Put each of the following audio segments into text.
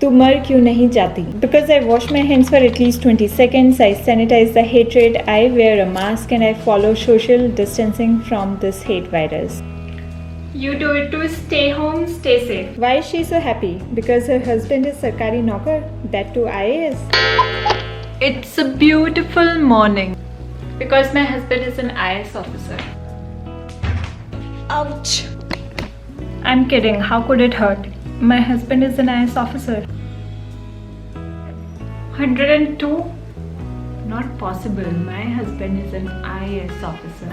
तू मर क्यों नहीं जाती? Because I wash my hands for at least 20 seconds, I sanitize the hatred, I wear a mask and I follow social distancing from this hate virus. You do it to stay home, stay safe. Why is she so happy? Because her husband is sarkari naukar, that too IAS. It's a beautiful morning. Because my husband is an IAS officer. Ouch! I'm kidding, how could it hurt? My husband is an IAS officer. 102? Not possible, my husband is an IAS officer.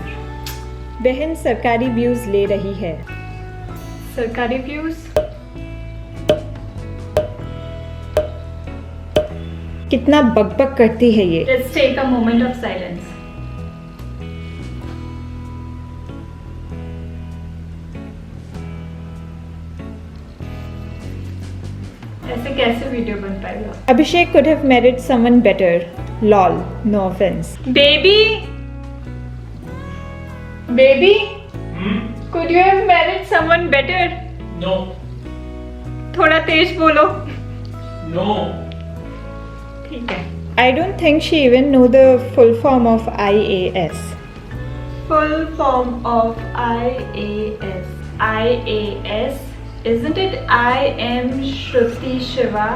बहन सरकारी views ले रही है. सरकारी views? कितना बकबक करती है ये. Let's take a moment of silence. ऐसे कैसे वीडियो बन पाएगा? Abhishek could have married someone better. Lol, no offense. Baby? Baby? Could you have married someone better? No. थोड़ा तेज बोलो. No. ठीक है. I don't think she even know the full form of IAS. Full form of IAS. IAS. Isn't it I am Shruti Shiva?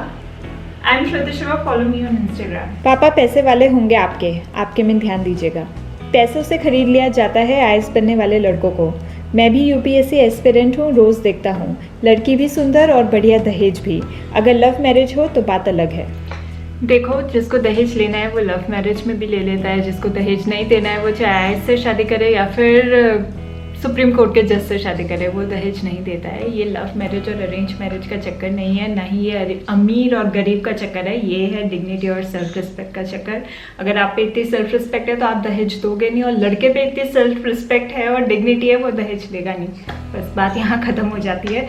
I'm Shruti Shiva. Follow me on Instagram. पापा पैसे वाले होंगे आपके में ध्यान दीजिएगा. पैसों से खरीद लिया जाता है आईएएस बनने वाले लड़कों को. मैं भी यूपीएससी एस्पिरेंट हूँ, रोज़ देखता हूँ. लड़की भी सुंदर और बढ़िया दहेज भी. अगर लव मैरिज हो तो बात अलग है. देखो, जिसको दहेज लेना है वो लव मैरिज में भी ले लेता है. जिसको दहेज नहीं देना है वो चाहे आईएएस से शादी करे या फिर सुप्रीम कोर्ट के जज से शादी करे, वो दहेज नहीं देता है. ये लव मैरिज और अरेंज मैरिज का चक्कर नहीं है, ना ही ये अमीर और गरीब का चक्कर है. ये है डिग्निटी और सेल्फ रिस्पेक्ट का चक्कर. अगर आप पे इतनी सेल्फ रिस्पेक्ट है तो आप दहेज दोगे नहीं, और लड़के पे इतनी सेल्फ रिस्पेक्ट है और डिग्निटी है वो दहेज लेगा नहीं. बस बात यहाँ ख़त्म हो जाती है.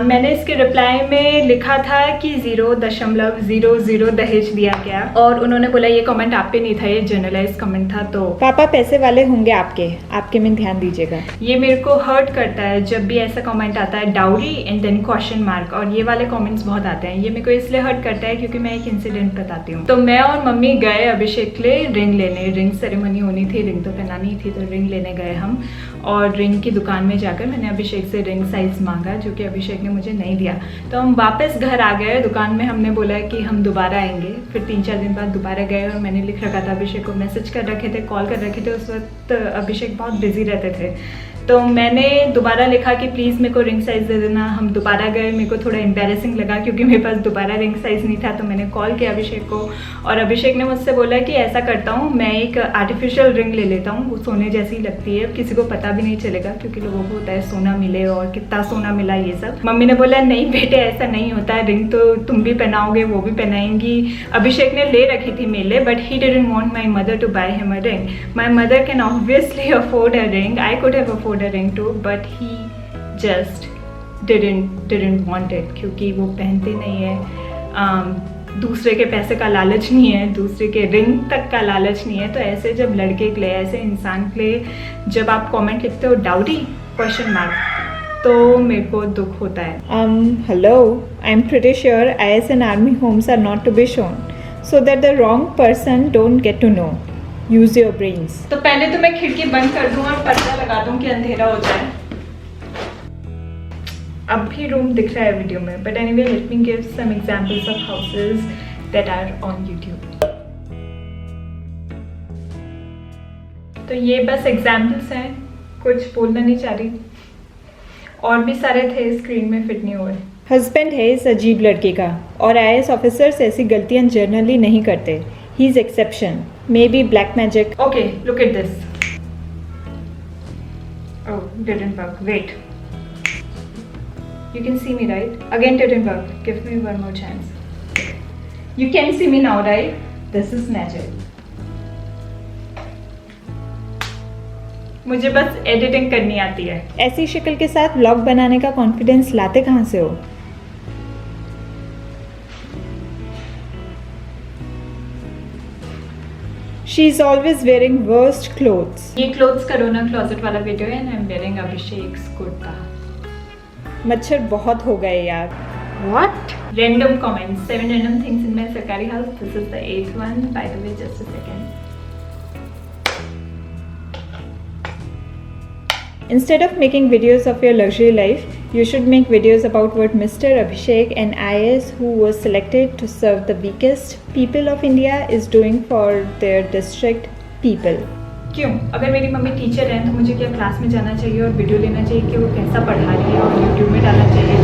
मैंने इसके रिप्लाई में लिखा था कि 0.00 दहेज दिया गया, और उन्होंने बोला ये कमेंट आप पे नहीं था, ये जनरलाइज कमेंट था. तो पापा पैसे वाले होंगे आपके में ध्यान दीजिएगा. ये मेरे को हर्ट करता है जब भी ऐसा कमेंट आता है, dowry and then question mark, और ये वाले कमेंट्स बहुत आते हैं. ये मेरे को इसलिए हर्ट करता है क्योंकि मैं एक इंसिडेंट बताती हूँ. तो मैं और मम्मी गए अभिषेक के लिए रिंग लेने. रिंग सेरेमनी होनी थी, रिंग तो पहनानी थी, तो रिंग लेने गए हम. और रिंग की दुकान में जाकर मैंने अभिषेक से रिंग साइज मांगा, जो कि अभिषेक ने मुझे नहीं दिया. तो हम वापस घर आ गए. दुकान में हमने बोला कि हम दोबारा आएंगे. फिर 3-4 दिन बाद दोबारा गए, और मैंने लिख रखा था, अभिषेक को मैसेज कर रखे थे, कॉल कर रखे थे. उस वक्त अभिषेक बहुत बिजी रहते थे. तो मैंने दोबारा लिखा कि प्लीज़ मेरे को रिंग साइज़ दे देना. हम दोबारा गए. मेरे को थोड़ा एम्बेरसिंग लगा क्योंकि मेरे पास दोबारा रिंग साइज़ नहीं था. तो मैंने कॉल किया अभिषेक को, और अभिषेक ने मुझसे बोला कि ऐसा करता हूँ, मैं एक आर्टिफिशियल रिंग ले लेता हूँ, वो सोने जैसी लगती है, किसी को पता भी नहीं चलेगा, क्योंकि लोगों को होता है सोना मिले और कितना सोना मिला ये सब. मम्मी ने बोला नहीं बेटे ऐसा नहीं होता है, रिंग तो तुम भी पहनाओगे, वो भी पहनाएंगी. अभिषेक ने ले रखी थी मेरे लिए, but he didn't want my mother to buy him a ring. My mother can obviously afford a ring, I could have afford a ring too, but he just didn't want it, क्योंकि वो पहनते नहीं है. दूसरे के पैसे का लालच नहीं है, दूसरे के रिंग तक का लालच नहीं है. तो ऐसे जब लड़के के लिए, ऐसे इंसान के लिए जब आप कमेंट लिखते हो डाउरी क्वेश्चन मार्क, तो मेरे को दुख होता है. Hello, I'm pretty sure IAS and army homes are not to be shown, so that the wrong person don't get to know. Use your brains. तो पहले तो मैं खिड़की बंद कर दूं और पर्दा लगा दूं कि अंधेरा हो जाए. अब भी रूम दिख रहा है वीडियो में, but anyway let me give some examples of houses that are on YouTube. तो ये बस एग्जांपल्स हैं, कुछ बोलना नहीं चाह रही. और भी सारे थे, स्क्रीन में फिट नहीं हो रहे. हस्बैंड है इस अजीब लड़के का, और IAS ऑफिसर्स ऐसी गलतियां जनरली नहीं करते. He is exception, may be black magic. Okay, look at this. Oh, didn't work. Wait. You can see me, right? Again didn't work. Give me one more chance. You can see me now, right? This is magic. मुझे बस editing करनी आती है. ऐसी शक्ल के साथ vlog बनाने का कॉन्फिडेंस लाते कहाँ से हो? She is always wearing worst clothes. ये क्लोथ्स करोना क्लोजेट वाला वीडियो है, and I'm wearing अभिषेक कुर्ता. मच्छर बहुत हो गए यार. What? random comments, 7 random things in my Sarkari house. This is the 8th one. By the way, just a second. Instead of making videos of your luxury life, you should make videos about what Mr. Abhishek, an IAS who was selected to serve the weakest people of India, is doing for their district people. क्यों? अगर मेरी mummy teacher है तो मुझे क्या class में जाना चाहिए और वीडियो लेना चाहिए कि वो कैसा पढ़ा रही है और यूट्यूब में डालना चाहिए?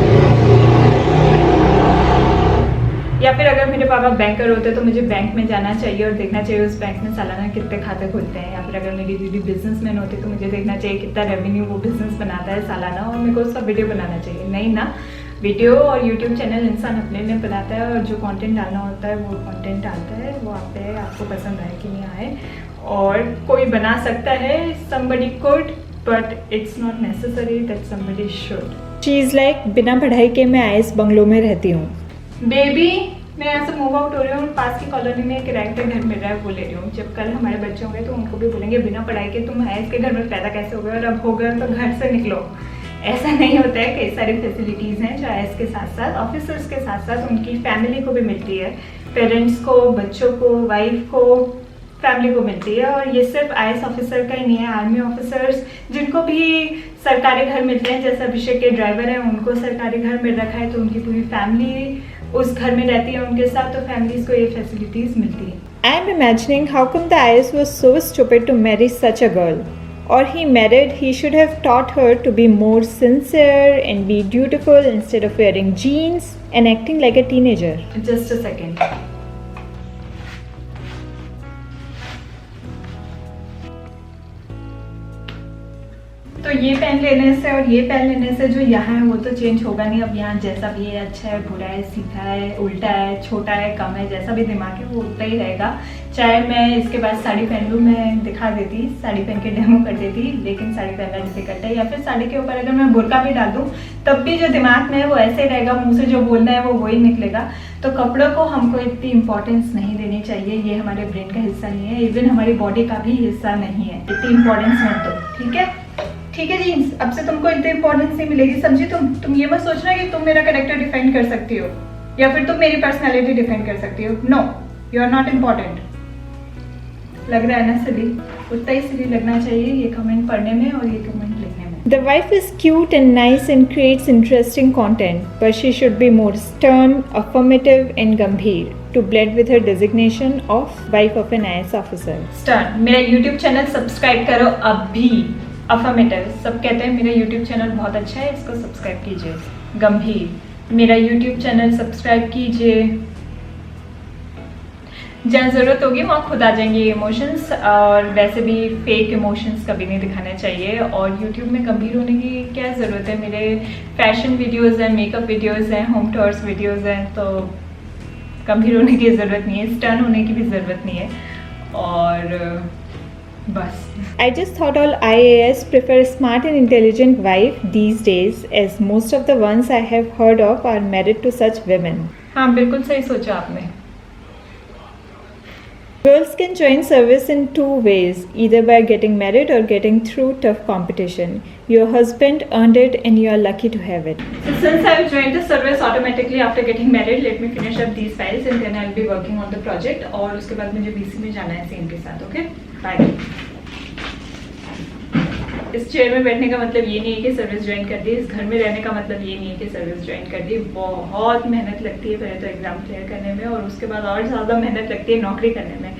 या फिर अगर मेरे पापा बैंकर होते तो मुझे बैंक में जाना चाहिए और देखना चाहिए उस बैंक में सालाना कितने खाते खुलते हैं? या फिर अगर मेरी दीदी बिजनेसमैन होती तो मुझे देखना चाहिए कितना रेवेन्यू वो बिजनेस बनाता है सालाना और मेरे को उसका वीडियो बनाना चाहिए? नहीं ना। वीडियो और यूट्यूब चैनल इंसान अपने लिए बनाता है और जो कंटेंट डालना होता है वो कंटेंट डालता है, वो आप पे आपको पसंद आए कि नहीं आए। और कोई बना सकता है, somebody could, but it's not necessary that somebody should. She is like, बिना पढ़ाई के मैं आइस बंगलों में रहती हूँ। बेबी, मैं यहाँ से मूव आउट हो रही हूँ, पास की कॉलोनी में एक रेंट का घर मिल रहा है, वो ले रही हूँ। जब कल हमारे बच्चे होंगे तो उनको भी बोलेंगे बिना पढ़ाई के तुम आइस के घर में पैदा कैसे हो गए, और अब हो गए तो घर से निकलो। ऐसा नहीं होता है। कई सारी फैसिलिटीज़ हैं जो आईएएस के साथ साथ ऑफिसर्स के साथ साथ उनकी फैमिली को भी मिलती है, पेरेंट्स को, बच्चों को, वाइफ को, फैमिली को मिलती है। और ये सिर्फ आईएएस ऑफिसर का ही नहीं है, आर्मी ऑफिसर्स जिनको भी सरकारी घर मिलते हैं, जैसे अभिषेक के ड्राइवर हैं उनको सरकारी घर मिल रखा है तो उनकी पूरी फैमिली उस घर में रहती है उनके साथ, तो फैमिलीज को ये फैसिलिटीज़ मिलती है। I am imagining how come the IAS was so stupid to marry such a girl. Or he married, he should have taught her to be more sincere and be dutiful instead of wearing jeans and acting like a teenager. Just a second. तो ये pen लेने से और ये pen लेने से जो यहाँ है वो तो चेंज होगा नहीं। अब यहाँ जैसा भी है, अच्छा है, बुरा है, सीधा है, उल्टा है, छोटा है, कम है, जैसा भी दिमाग है वो उतना ही रहेगा। चाहे मैं इसके बाद साड़ी पहन लूँ, मैं दिखा देती, साड़ी पहन के डेमो कर देती, लेकिन साड़ी पहनना डिफिकल्ट है। या फिर साड़ी के ऊपर अगर मैं बुर्का भी डाल दूँ तब भी जो दिमाग में है वो ऐसे ही रहेगा, मुँह से जो बोलना है वो वही निकलेगा। तो कपड़ों को हमको इतनी इंपॉर्टेंस नहीं देनी चाहिए, ये हमारे ब्रेन का हिस्सा नहीं है, इवन हमारी बॉडी का भी हिस्सा नहीं है, इतनी इंपॉर्टेंस मत दो, ठीक है? ठीक है जीन्स, अब से तुमको इतनी इंपॉर्टेंस नहीं मिलेगी, समझी? तुम ये मत सोचना कि तुम मेरा कैरेक्टर डिफाइन कर सकती हो या फिर तुम मेरी पर्सनालिटी डिफाइन कर सकती हो। No, you are not important. लग रहा है ना सिली? उतना ही सिली लगना चाहिए ये कमेंट पढ़ने में और ये कमेंट लिखने में। The wife is cute and nice and creates interesting content, but she should be more stern, affirmative and gambhir to blend with her designation of wife of an IAS officer. Start. मेरा YouTube channel subscribe करो अभी। Affirmative, सब कहते हैं मेरा YouTube channel बहुत अच्छा है, इसको सब्सक्राइब कीजिए। गंभीर, मेरा यूट्यूब चैनल सब्सक्राइब कीजिए। जहाँ ज़रूरत होगी वहाँ खुद आ जाएंगे इमोशंस, और वैसे भी फेक इमोशंस कभी नहीं दिखाने चाहिए। और यूट्यूब में गंभीर होने की क्या ज़रूरत है? मेरे फैशन वीडियोज़ हैं, मेकअप वीडियोज़ हैं, होम टूर्स वीडियोज़ हैं, तो गंभीर होने की ज़रूरत नहीं है, स्टर्न होने की भी ज़रूरत नहीं है। और बस। I just thought all IAS prefer a smart and intelligent wife these days, as most of the ones I have heard of are married to such women. हाँ, बिल्कुल सही सोचा आपने। Girls can join service in two ways, either by getting married or getting through tough competition. Your husband earned it and you are lucky to have it. So since I have joined the service automatically after getting married, let me finish up these files and then I'll be working on the project. और उसके बाद मुझे BC में जाना है CM के साथ, okay? Bye. इस चेयर में बैठने का मतलब ये नहीं है कि सर्विस ज्वाइन कर दी, इस घर में रहने का मतलब ये नहीं है कि सर्विस ज्वाइन कर दी। बहुत मेहनत लगती है पहले तो एग्ज़ाम क्लियर करने में, और उसके बाद और ज़्यादा मेहनत लगती है नौकरी करने में।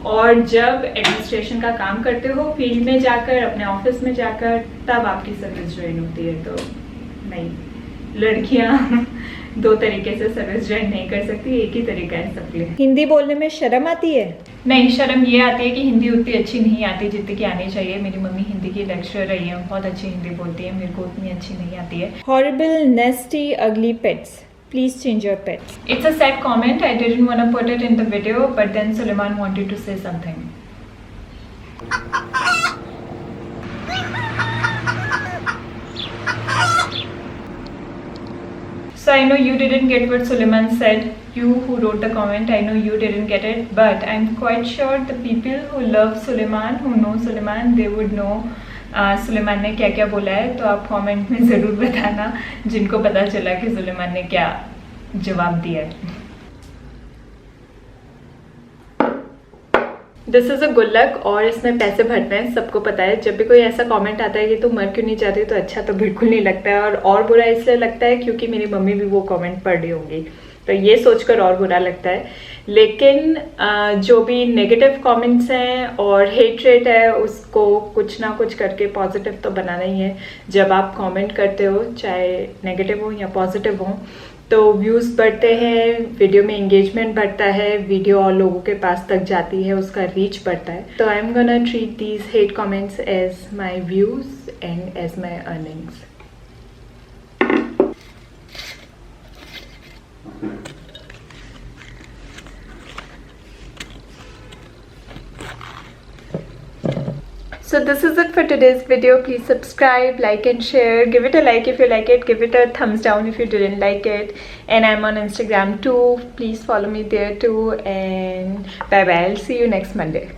और जब एडमिनिस्ट्रेशन का काम करते हो फील्ड में जाकर, अपने ऑफिस में जाकर, तब आपकी सर्विस ज्वाइन होती है। तो नहीं, लड़कियाँ दो तरीके से सर्विस ज्वाइन नहीं कर सकती, एक ही तरीका है सबके लिए। हिंदी बोलने में शर्म आती है? नहीं, शर्म ये आती है कि हिंदी उतनी अच्छी नहीं आती जितनी की आनी चाहिए। मेरी मम्मी हिंदी की लेक्चरर रही है, बहुत अच्छी हिंदी बोलती है, मेरे को उतनी अच्छी नहीं आती है। Horrible, nasty, ugly pets. Please change your pets. It's a sad comment. I didn't want to put it in the video, but then Suleiman wanted to say something. So I know you didn't get what Suleiman said. You who wrote the comment, I know you didn't get it, but I'm quite sure the people who love Suleiman, who know Suleiman, they would know Suleman ने क्या क्या बोला है। तो आप comment में ज़रूर बताना जिनको पता चला कि सुलेमान ने क्या जवाब दिया है। दिस इज़ अ गुल्लक और इसमें पैसे भरते हैं, सबको पता है। जब भी कोई ऐसा कमेंट आता है कि तुम मर क्यों नहीं जाती, तो अच्छा तो बिल्कुल नहीं लगता है, और बुरा इसलिए लगता है क्योंकि मेरी मम्मी भी वो कमेंट पढ़ रही होंगी, तो ये सोचकर और बुरा लगता है। लेकिन जो भी नेगेटिव कमेंट्स हैं और हेट रेट है, उसको कुछ ना कुछ करके पॉजिटिव तो बनाना ही है। जब आप कमेंट करते हो, चाहे नेगेटिव हो या पॉजिटिव हो, तो व्यूज़ बढ़ते हैं, वीडियो में एंगेजमेंट बढ़ता है, वीडियो और लोगों के पास तक जाती है, उसका रीच बढ़ता है। तो I am gonna treat these hate comments as my views and as my earnings. So this is it for today's video. Please subscribe, like and share. Give it a like if you like it. Give it a thumbs down if you didn't like it. And I'm on Instagram too. Please follow me there too. And bye bye. I'll see you next Monday.